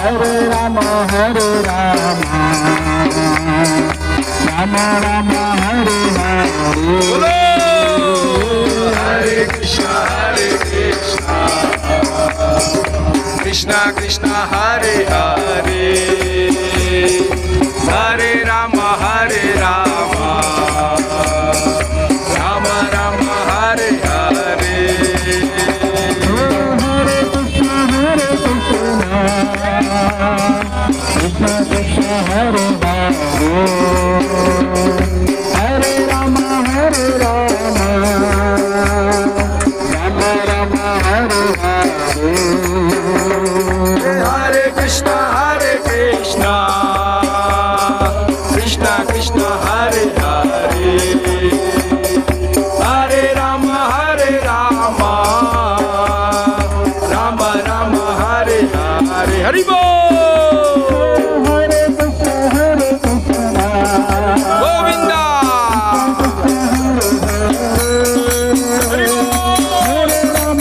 राम हरे राम राम राम हरे हरे बोलो हरे कृष्णा कृष्णा कृष्णा हरे हरे हरे राम राम राम हरे हरे कृष्ण कृष्ण हरे हरे हरे राम राम राम हरे हरे हरे कृष्णा कृष्णा कृष्णा हरे हरे हरे राम राम राम हरे हरे हरि बोल हरे कृष्ण गोविंदा हरि बोल हरे राम